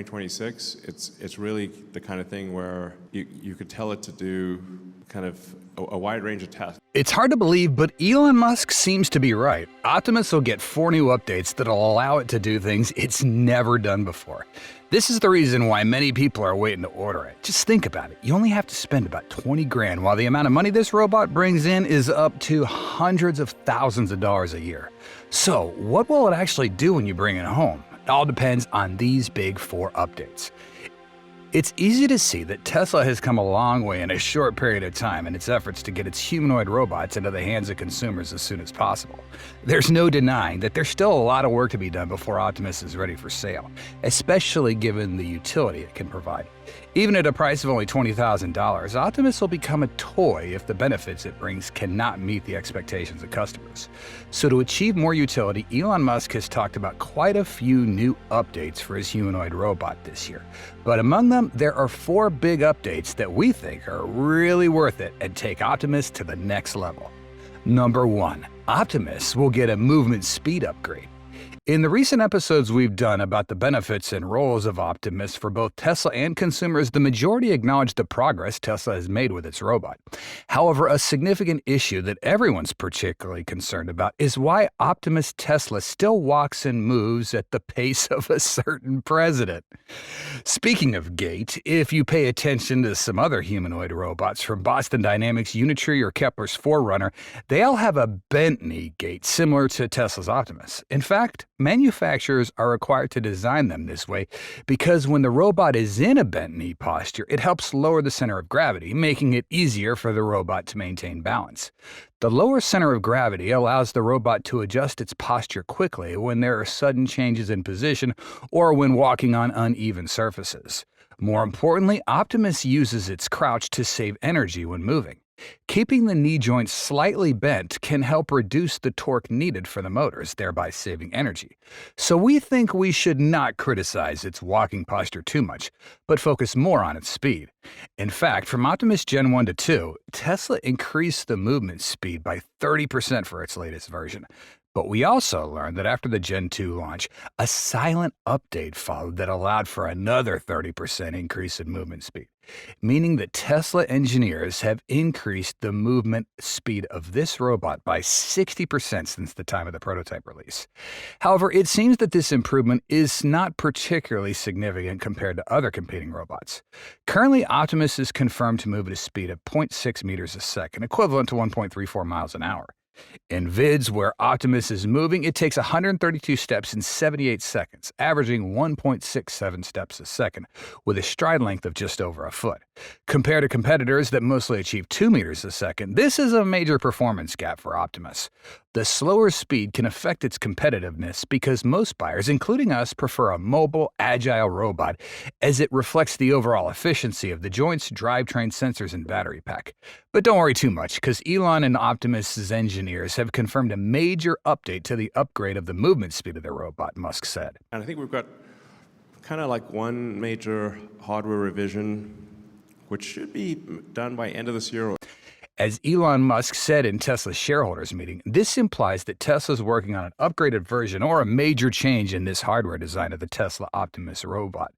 2026, it's really the kind of thing where you could tell it to do kind of a wide range of tasks. It's hard to believe, but Elon Musk seems to be right. Optimus will get 4 new updates that'll allow it to do things it's never done before. This is the reason why many people are waiting to order it. Just think about it. You only have to spend about 20 grand, while the amount of money this robot brings in is up to hundreds of thousands of dollars a year. So, what will it actually do when you bring it home? It all depends on these big 4 updates. It's easy to see that Tesla has come a long way in a short period of time in its efforts to get its humanoid robots into the hands of consumers as soon as possible. There's no denying that there's still a lot of work to be done before Optimus is ready for sale, especially given the utility it can provide. Even at a price of only $20,000, Optimus will become a toy if the benefits it brings cannot meet the expectations of customers. So to achieve more utility, Elon Musk has talked about quite a few new updates for his humanoid robot this year. But among them, there are 4 big updates that we think are really worth it and take Optimus to the next level. Number 1. Optimus will get a movement speed upgrade. In the recent episodes we've done about the benefits and roles of Optimus for both Tesla and consumers, the majority acknowledge the progress Tesla has made with its robot. However, a significant issue that everyone's particularly concerned about is why Optimus Tesla still walks and moves at the pace of a certain president. Speaking of gait, if you pay attention to some other humanoid robots from Boston Dynamics, Unitree, or Kepler's Forerunner, they all have a bent knee gait similar to Tesla's Optimus. In fact, manufacturers are required to design them this way because when the robot is in a bent knee posture, it helps lower the center of gravity, making it easier for the robot to maintain balance. The lower center of gravity allows the robot to adjust its posture quickly when there are sudden changes in position or when walking on uneven surfaces. More importantly, Optimus uses its crouch to save energy when moving. Keeping the knee joint slightly bent can help reduce the torque needed for the motors, thereby saving energy. So we think we should not criticize its walking posture too much, but focus more on its speed. In fact, from Optimus Gen 1 to 2, Tesla increased the movement speed by 30% for its latest version. But we also learned that after the Gen 2 launch, a silent update followed that allowed for another 30% increase in movement speed, meaning that Tesla engineers have increased the movement speed of this robot by 60% since the time of the prototype release. However, it seems that this improvement is not particularly significant compared to other competing robots. Currently, Optimus is confirmed to move at a speed of 0.6 meters a second, equivalent to 1.34 miles an hour. In vids where Optimus is moving, it takes 132 steps in 78 seconds, averaging 1.67 steps a second, with a stride length of just over a foot. Compared to competitors that mostly achieve 2 meters a second, this is a major performance gap for Optimus. The slower speed can affect its competitiveness because most buyers, including us, prefer a mobile, agile robot as it reflects the overall efficiency of the joints, drivetrain, sensors, and battery pack. But don't worry too much, because Elon and Optimus's engineers have confirmed a major update to the upgrade of the movement speed of the robot, Musk said. And I think we've got kind of like one major hardware revision, which should be done by end of this year. As Elon Musk said in Tesla's shareholders meeting, this implies that Tesla's working on an upgraded version or a major change in this hardware design of the Tesla Optimus robot.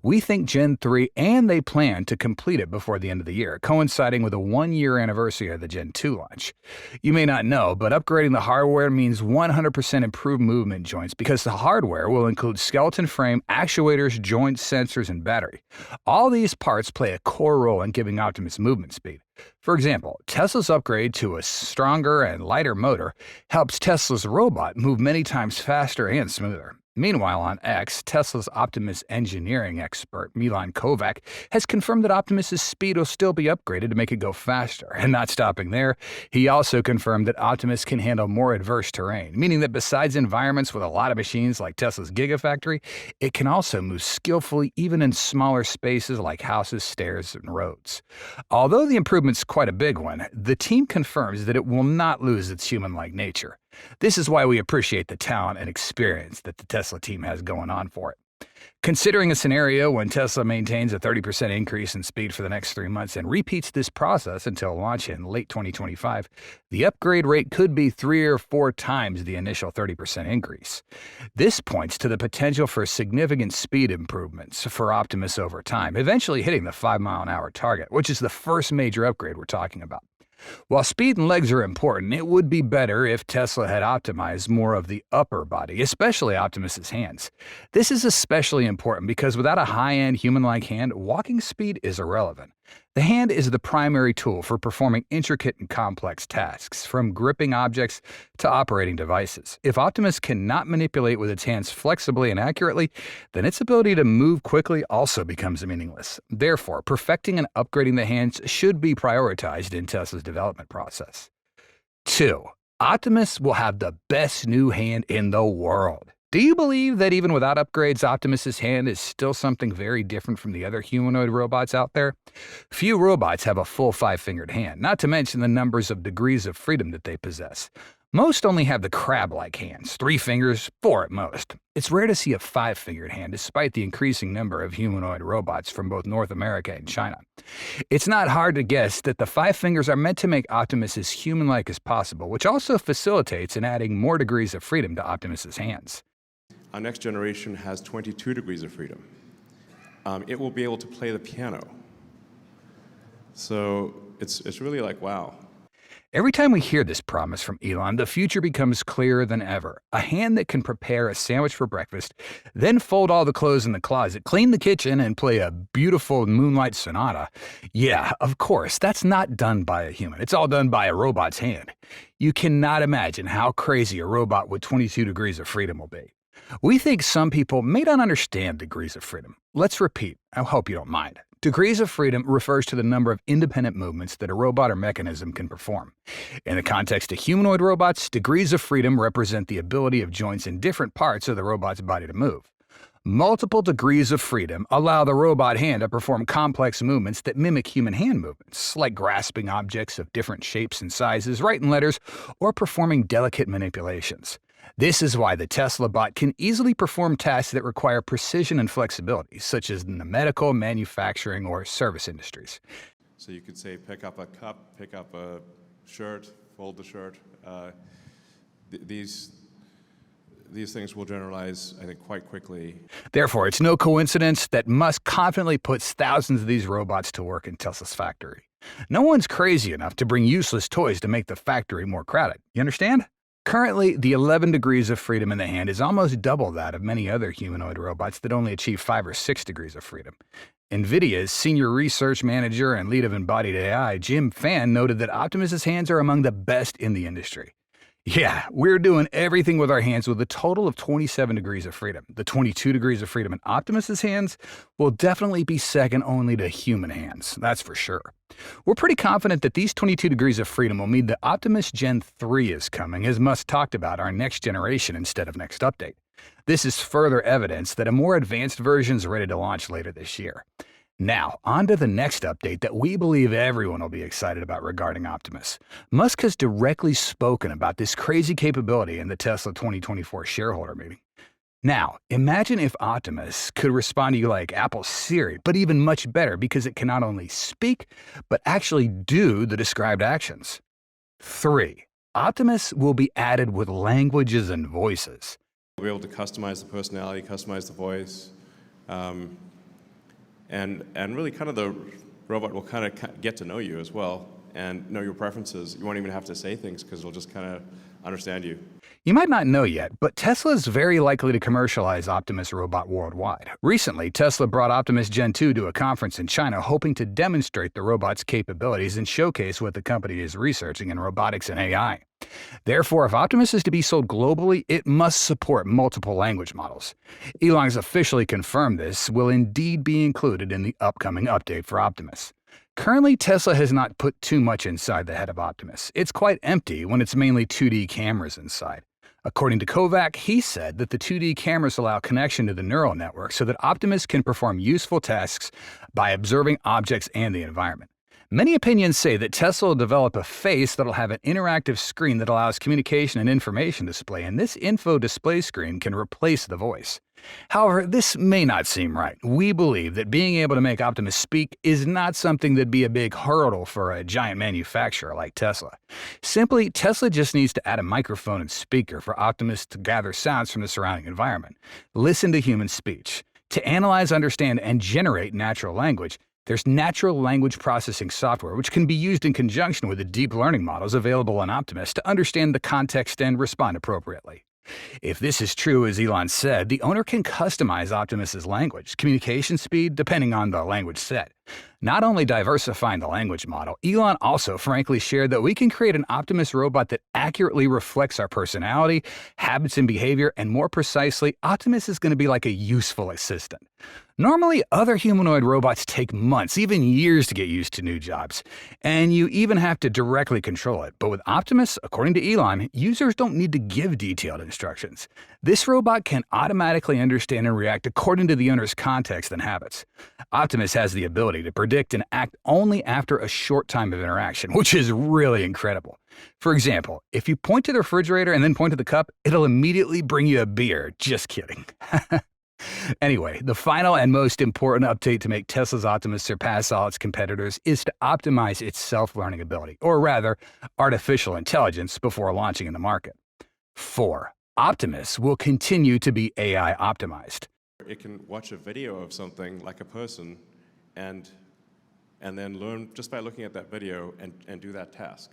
We think Gen 3, and they plan to complete it before the end of the year, coinciding with a 1-year anniversary of the Gen 2 launch. You may not know, but upgrading the hardware means 100% improved movement joints because the hardware will include skeleton frame, actuators, joints, sensors, and battery. All these parts play a core role in giving Optimus movement speed. For example, Tesla's upgrade to a stronger and lighter motor helps Tesla's robot move many times faster and smoother. Meanwhile, on X, Tesla's Optimus engineering expert, Milan Kovac, has confirmed that Optimus's speed will still be upgraded to make it go faster. And not stopping there, he also confirmed that Optimus can handle more adverse terrain, meaning that besides environments with a lot of machines like Tesla's Gigafactory, it can also move skillfully even in smaller spaces like houses, stairs, and roads. Although the improvement's quite a big one, the team confirms that it will not lose its human-like nature. This is why we appreciate the talent and experience that the Tesla team has going on for it. Considering a scenario when Tesla maintains a 30% increase in speed for the next 3 months and repeats this process until launch in late 2025, the upgrade rate could be 3 or 4 times the initial 30% increase. This points to the potential for significant speed improvements for Optimus over time, eventually hitting the 5-mile-an-hour target, which is the first major upgrade we're talking about. While speed and legs are important, it would be better if Tesla had optimized more of the upper body, especially Optimus's hands. This is especially important because without a high-end human-like hand, walking speed is irrelevant. The hand is the primary tool for performing intricate and complex tasks, from gripping objects to operating devices. If Optimus cannot manipulate with its hands flexibly and accurately, then its ability to move quickly also becomes meaningless. Therefore, perfecting and upgrading the hands should be prioritized in Tesla's development process. 2. Optimus will have the best new hand in the world. Do you believe that even without upgrades, Optimus's hand is still something very different from the other humanoid robots out there? Few robots have a full 5-fingered hand, not to mention the numbers of degrees of freedom that they possess. Most only have the crab-like hands, 3 fingers, 4 at most. It's rare to see a 5-fingered hand, despite the increasing number of humanoid robots from both North America and China. It's not hard to guess that the 5 fingers are meant to make Optimus as human-like as possible, which also facilitates in adding more degrees of freedom to Optimus's hands. Our next generation has 22 degrees of freedom. It will be able to play the piano. So it's really like, wow. Every time we hear this promise from Elon, the future becomes clearer than ever. A hand that can prepare a sandwich for breakfast, then fold all the clothes in the closet, clean the kitchen, and play a beautiful Moonlight Sonata. Yeah, of course, that's not done by a human. It's all done by a robot's hand. You cannot imagine how crazy a robot with 22 degrees of freedom will be. We think some people may not understand degrees of freedom. Let's repeat. I hope you don't mind. Degrees of freedom refers to the number of independent movements that a robot or mechanism can perform. In the context of humanoid robots, degrees of freedom represent the ability of joints in different parts of the robot's body to move. Multiple degrees of freedom allow the robot hand to perform complex movements that mimic human hand movements, like grasping objects of different shapes and sizes, writing letters, or performing delicate manipulations. This is why the Tesla bot can easily perform tasks that require precision and flexibility, such as in the medical, manufacturing, or service industries. So you could say, pick up a cup, pick up a shirt, fold the shirt. These things will generalize, I think, quite quickly. Therefore, it's no coincidence that Musk confidently puts thousands of these robots to work in Tesla's factory. No one's crazy enough to bring useless toys to make the factory more crowded. You understand? Currently, the 11 degrees of freedom in the hand is almost double that of many other humanoid robots that only achieve 5 or 6 degrees of freedom. NVIDIA's senior research manager and lead of embodied AI, Jim Fan, noted that Optimus's hands are among the best in the industry. Yeah, we're doing everything with our hands with a total of 27 degrees of freedom. The 22 degrees of freedom in Optimus's hands will definitely be second only to human hands, that's for sure. We're pretty confident that these 22 degrees of freedom will mean that Optimus Gen 3 is coming, as Musk talked about, our next generation instead of next update. This is further evidence that a more advanced version is ready to launch later this year. Now, on to the next update that we believe everyone will be excited about regarding Optimus. Musk has directly spoken about this crazy capability in the Tesla 2024 shareholder meeting. Now, imagine if Optimus could respond to you like Apple's Siri, but even much better because it can not only speak, but actually do the described actions. 3. Optimus will be added with languages and voices. We'll be able to customize the personality, customize the voice. And really kind of the robot will kind of get to know you as well and know your preferences. You won't even have to say things because it'll just kind of understand you. You might not know yet, but Tesla is very likely to commercialize Optimus robot worldwide. Recently, Tesla brought Optimus Gen 2 to a conference in China hoping to demonstrate the robot's capabilities and showcase what the company is researching in robotics and AI. Therefore, if Optimus is to be sold globally, it must support multiple language models. Elon has officially confirmed this will indeed be included in the upcoming update for Optimus. Currently, Tesla has not put too much inside the head of Optimus. It's quite empty when it's mainly 2D cameras inside. According to Kovac, he said that the 2D cameras allow connection to the neural network so that Optimus can perform useful tasks by observing objects and the environment. Many opinions say that Tesla will develop a face that'll have an interactive screen that allows communication and information display, and this info display screen can replace the voice. However, this may not seem right. We believe that being able to make Optimus speak is not something that'd be a big hurdle for a giant manufacturer like Tesla. Simply, Tesla just needs to add a microphone and speaker for Optimus to gather sounds from the surrounding environment, listen to human speech, to analyze, understand, and generate natural language. There's natural language processing software, which can be used in conjunction with the deep learning models available on Optimus to understand the context and respond appropriately. If this is true, as Elon said, the owner can customize Optimus's language, communication speed, depending on the language set. Not only diversifying the language model, Elon also frankly shared that we can create an Optimus robot that accurately reflects our personality, habits, and behavior, and more precisely, Optimus is going to be like a useful assistant. Normally, other humanoid robots take months, even years to get used to new jobs, and you even have to directly control it. But with Optimus, according to Elon, users don't need to give detailed instructions. This robot can automatically understand and react according to the owner's context and habits. Optimus has the ability to predict and act only after a short time of interaction, which is really incredible. For example, if you point to the refrigerator and then point to the cup, it'll immediately bring you a beer. Just kidding. Anyway, the final and most important update to make Tesla's Optimus surpass all its competitors is to optimize its self-learning ability, or rather, artificial intelligence, before launching in the market. 4. Optimus will continue to be AI optimized. It can watch a video of something like a person and then learn just by looking at that video and do that task.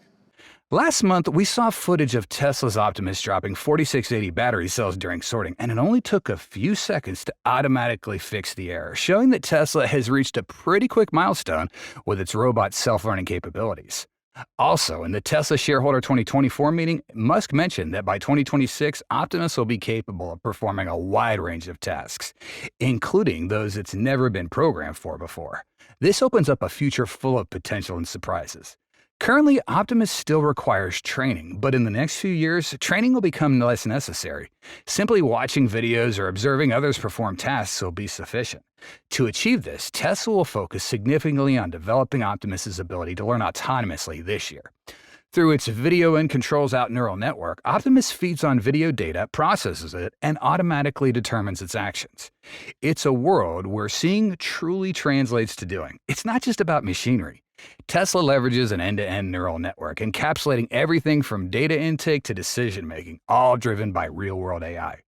Last month, we saw footage of Tesla's Optimus dropping 4680 battery cells during sorting, and it only took a few seconds to automatically fix the error, showing that Tesla has reached a pretty quick milestone with its robot self-learning capabilities. Also, in the Tesla Shareholder 2024 meeting, Musk mentioned that by 2026, Optimus will be capable of performing a wide range of tasks, including those it's never been programmed for before. This opens up a future full of potential and surprises. Currently, Optimus still requires training, but in the next few years, training will become less necessary. Simply watching videos or observing others perform tasks will be sufficient. To achieve this, Tesla will focus significantly on developing Optimus's ability to learn autonomously this year. Through its video in controls out neural network, Optimus feeds on video data, processes it, and automatically determines its actions. It's a world where seeing truly translates to doing. It's not just about machinery. Tesla leverages an end-to-end neural network, encapsulating everything from data intake to decision-making, all driven by real-world AI.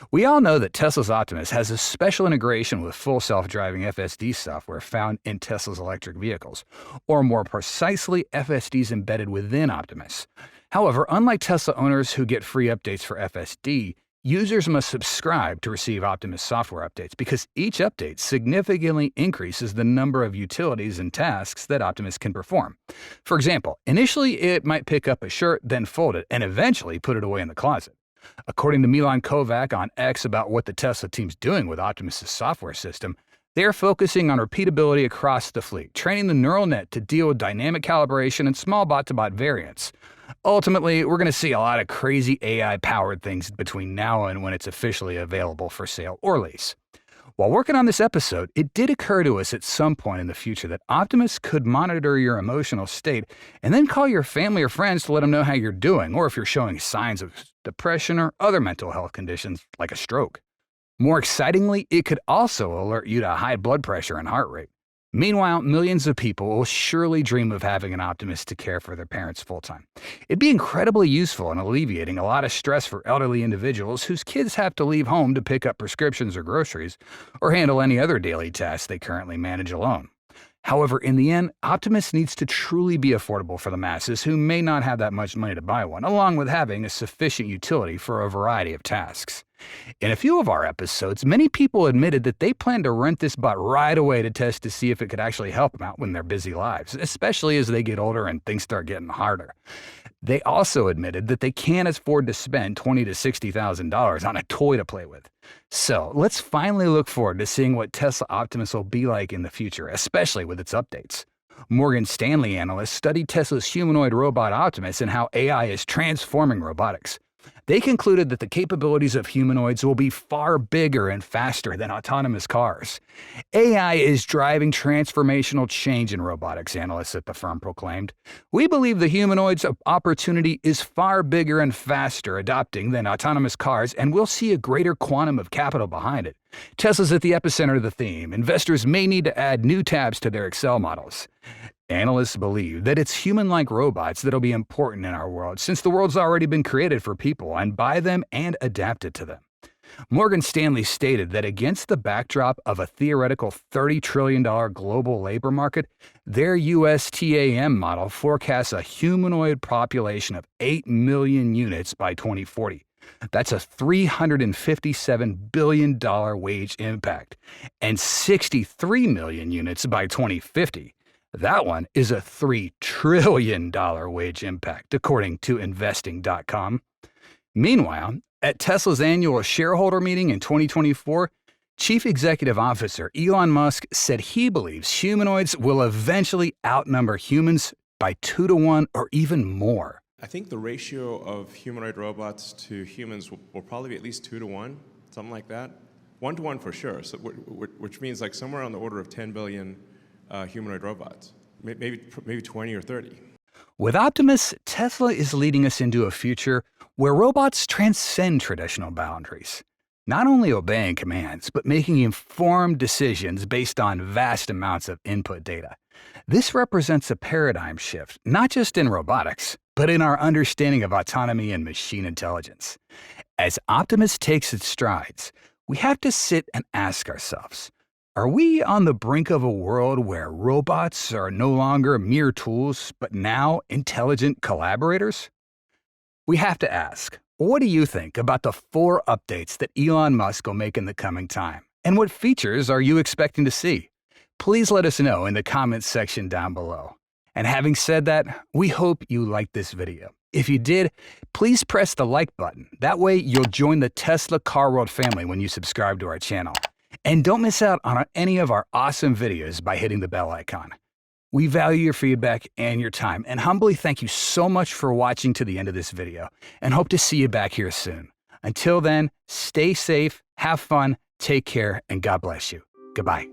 We all know that Tesla's Optimus has a special integration with full self-driving FSD software found in Tesla's electric vehicles, or more precisely, FSDs embedded within Optimus. However, unlike Tesla owners who get free updates for FSD, users must subscribe to receive Optimus software updates because each update significantly increases the number of utilities and tasks that Optimus can perform. For example, initially it might pick up a shirt, then fold it, and eventually put it away in the closet. According to Milan Kovac on X about what the Tesla team's doing with Optimus's software system, they are focusing on repeatability across the fleet, training the neural net to deal with dynamic calibration and small bot-to-bot variants. Ultimately, we're going to see a lot of crazy AI-powered things between now and when it's officially available for sale or lease. While working on this episode, it did occur to us at some point in the future that Optimus could monitor your emotional state and then call your family or friends to let them know how you're doing, or if you're showing signs of depression or other mental health conditions like a stroke. More excitingly, it could also alert you to high blood pressure and heart rate. Meanwhile, millions of people will surely dream of having an Optimus to care for their parents full-time. It'd be incredibly useful in alleviating a lot of stress for elderly individuals whose kids have to leave home to pick up prescriptions or groceries, or handle any other daily tasks they currently manage alone. However, in the end, Optimus needs to truly be affordable for the masses who may not have that much money to buy one, along with having a sufficient utility for a variety of tasks. In a few of our episodes, many people admitted that they plan to rent this bot right away to test to see if it could actually help them out in their busy lives, especially as they get older and things start getting harder. They also admitted that they can't afford to spend $20,000 to $60,000 on a toy to play with. So let's finally look forward to seeing what Tesla Optimus will be like in the future, especially with its updates. Morgan Stanley analysts studied Tesla's humanoid robot Optimus and how AI is transforming robotics. They concluded that the capabilities of humanoids will be far bigger and faster than autonomous cars. AI is driving transformational change in robotics, analysts at the firm proclaimed. We believe the humanoids' opportunity is far bigger and faster adopting than autonomous cars, and we'll see a greater quantum of capital behind it. Tesla's at the epicenter of the theme. Investors may need to add new tabs to their Excel models. Analysts believe that it's human-like robots that'll be important in our world, since the world's already been created for people and by them and adapted to them. Morgan Stanley stated that against the backdrop of a theoretical $30 trillion global labor market, their USTAM model forecasts a humanoid population of 8 million units by 2040. That's a $357 billion wage impact, and 63 million units by 2050. That one is a $3 trillion wage impact, according to investing.com. Meanwhile, at Tesla's annual shareholder meeting in 2024, Chief Executive Officer Elon Musk said he believes humanoids will eventually outnumber humans by 2 to 1 or even more. I think the ratio of humanoid robots to humans will probably be at least 2 to 1, something like that. 1 to 1 for sure, so, which means like somewhere on the order of 10 billion humanoid robots, maybe 20 or 30. With Optimus, Tesla is leading us into a future where robots transcend traditional boundaries, not only obeying commands, but making informed decisions based on vast amounts of input data. This represents a paradigm shift, not just in robotics, but in our understanding of autonomy and machine intelligence. As Optimus takes its strides, we have to sit and ask ourselves, are we on the brink of a world where robots are no longer mere tools, but now intelligent collaborators? We have to ask, what do you think about the 4 updates that Elon Musk will make in the coming time? And what features are you expecting to see? Please let us know in the comments section down below. And having said that, we hope you liked this video. If you did, please press the like button. That way you'll join the Tesla Car World family when you subscribe to our channel. And don't miss out on any of our awesome videos by hitting the bell icon. We value your feedback and your time, and humbly thank you so much for watching to the end of this video, and hope to see you back here soon. Until then, stay safe, have fun, take care, and God bless you. Goodbye.